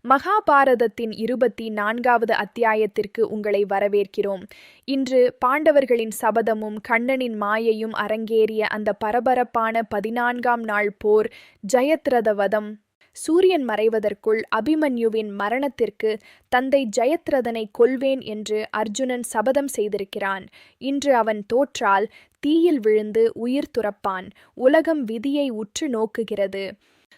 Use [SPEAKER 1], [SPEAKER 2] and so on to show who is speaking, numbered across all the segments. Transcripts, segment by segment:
[SPEAKER 1] மகாபாரதத்தின் 24வது அத்தியாயத்திற்கு உங்களை வரவேற்கிறோம். இன்று பாண்டவர்களின் சபதமும் கண்ணனின் மாயையும் அரங்கேறிய அந்த பரபரப்பான 14ஆம் நாள் போர், ஜெயத்ரத வதம். சூரியன் மறைவதற்குள் அபிமன்யுவின் மரணத்திற்கு தந்தை ஜெயத்ரதனை கொல்வேன் என்று அர்ஜுனன் சபதம் செய்திருக்கிறான். இன்று அவன் தோற்றால் தீயில் விழுந்து உயிர் துறப்பான். உலகம் விதியை உற்று நோக்குகிறது.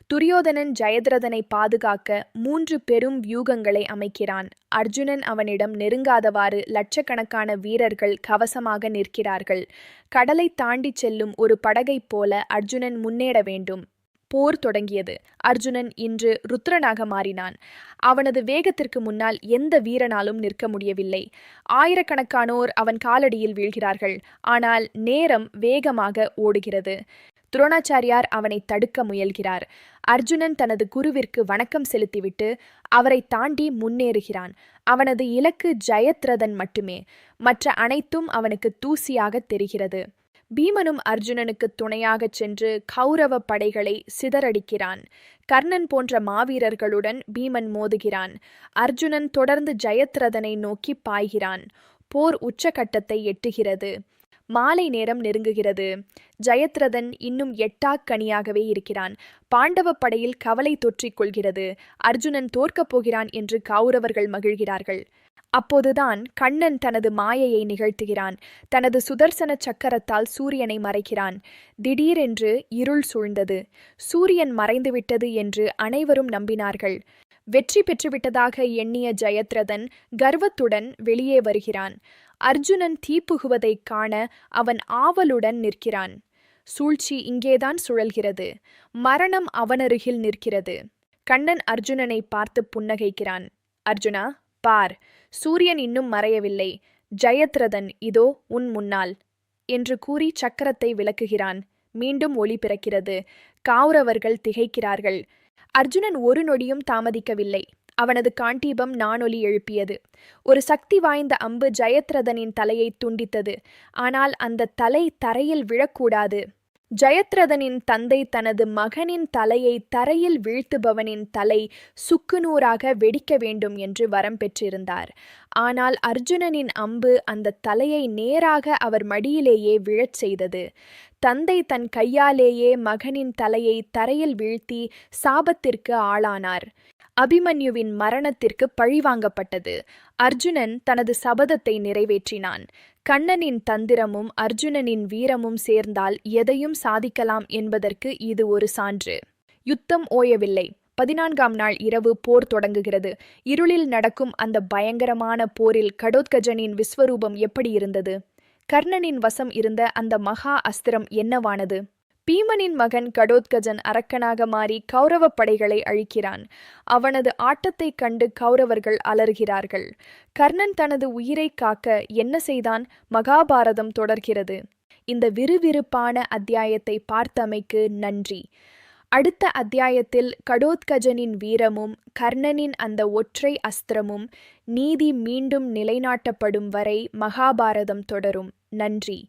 [SPEAKER 1] துரியோதனன் ஜெயத்ரதனை பாதுகாக்க 3 பெரும் வியூகங்களை அமைக்கிறான். அர்ஜுனன் அவனிடம் நெருங்காதவாறு லட்சக்கணக்கான வீரர்கள் கவசமாக நிற்கிறார்கள். கடலை தாண்டி செல்லும் ஒரு படகைப் போல அர்ஜுனன் முன்னேற வேண்டும். போர் தொடங்கியது. அர்ஜுனன் இன்று ருத்ரனாக மாறினான். அவனது வேகத்திற்கு முன்னால் எந்த வீரனாலும் நிற்க முடியவில்லை. ஆயிரக்கணக்கானோர் அவன் காலடியில் வீழ்கிறார்கள். ஆனால் நேரம் வேகமாக ஓடுகிறது. துரோணாச்சாரியார் அவனை தடுக்க முயல்கிறார். அர்ஜுனன் தனது குருவிற்கு வணக்கம் செலுத்திவிட்டு அவரை தாண்டி முன்னேறுகிறான். அவனது இலக்கு ஜெயத்ரதன் மட்டுமே. மற்ற அனைத்தும் அவனுக்கு தூசியாக தெரிகிறது. பீமனும் அர்ஜுனனுக்கு துணையாகச் சென்று கௌரவ படைகளை சிதறடிக்கிறான். கர்ணன் போன்ற மாவீரர்களுடன் பீமன் மோதுகிறான். அர்ஜுனன் தொடர்ந்து ஜெயத்ரதனை நோக்கி பாய்கிறான். போர் உச்சகட்டத்தை எட்டுகிறது. மாலை நேரம் நெருங்குகிறது. ஜெயத்ரதன் இன்னும் எட்டாக்கனியாகவே இருக்கிறான். பாண்டவ படையில் கவலை தொற்றிக் கொள்கிறது. அர்ஜுனன் தோற்கப் போகிறான் என்று கௌரவர்கள் மகிழ்கிறார்கள். அப்போதுதான் கண்ணன் தனது மாயையை நிகழ்த்துகிறான். தனது சுதர்சன சக்கரத்தால் சூரியனை மறைக்கிறான். திடீரென்று இருள் சூழ்ந்தது. சூரியன் மறைந்துவிட்டது என்று அனைவரும் நம்பினார்கள். வெற்றி பெற்றுவிட்டதாக எண்ணிய ஜெயத்ரதன் கர்வத்துடன் வெளியே வருகிறான். அர்ஜுனன் தீப்புகுவதைக் காண அவன் ஆவலுடன் நிற்கிறான். சூழ்ச்சி இங்கேதான் சுழல்கிறது. மரணம் அவனருகில் நிற்கிறது. கண்ணன் அர்ஜுனனை பார்த்து புன்னகைக்கிறான். அர்ஜுனா, பார், சூரியன் இன்னும் மறையவில்லை. ஜெயத்ரதன் இதோ உன் முன்னால் என்று கூறி சக்கரத்தை விலக்குகிறான். மீண்டும் ஒளி பிறக்கிறது. கௌரவர்கள் திகைக்கிறார்கள். அர்ஜுனன் ஒரு நொடியும் தாமதிக்கவில்லை. அவனது காண்டீபம் நானொலி எழுப்பியது. ஒரு சக்தி வாய்ந்த அம்பு ஜெயத்ரதனின் தலையை துண்டித்தது. ஆனால் அந்த தலை தரையில் விழக்கூடாது. ஜெயத்ரதனின் தந்தை தனது மகனின் தலையை தரையில் வீழ்த்துபவனின் தலை சுக்குநூறாக வெடிக்க வேண்டும் என்று வரம் பெற்றிருந்தார். ஆனால் அர்ஜுனனின் அம்பு அந்த தலையை நேராக அவர் மடியிலேயே விழச் செய்தது. தந்தை தன் கையாலேயே மகனின் தலையை தரையில் வீழ்த்தி சாபத்திற்கு ஆளானார். அபிமன்யுவின் மரணத்திற்கு பழிவாங்கப்பட்டது. அர்ஜுனன் தனது சபதத்தை நிறைவேற்றினான். கண்ணனின் தந்திரமும் அர்ஜுனனின் வீரமும் சேர்ந்தால் எதையும் சாதிக்கலாம் என்பதற்கு இது ஒரு சான்று. யுத்தம் ஓயவில்லை. 14ஆம் நாள் இரவு போர் தொடங்குகிறது. இருளில் நடக்கும் அந்த பயங்கரமான போரில் கடோத்கஜனின் விஸ்வரூபம் எப்படி இருந்தது? கர்ணனின் வசம் இருந்த அந்த மகா அஸ்திரம் என்னவானது? பீமனின் மகன் கடோத்கஜன் அரக்கனாக மாறி கௌரவ படைகளை அழிக்கிறான். அவனது ஆட்டத்தைக் கண்டு கௌரவர்கள் அலறுகிறார்கள். கர்ணன் தனது உயிரை காக்க என்ன செய்தான்? மகாபாரதம் தொடர்கிறது. இந்த விறுவிறுப்பான அத்தியாயத்தை பார்த்தமைக்கு நன்றி. அடுத்த அத்தியாயத்தில் கடோத்கஜனின் வீரமும் கர்ணனின் அந்த ஒற்றை அஸ்திரமும் நீதி மீண்டும் நிலைநாட்டப்படும் வரை மகாபாரதம் தொடரும். நன்றி.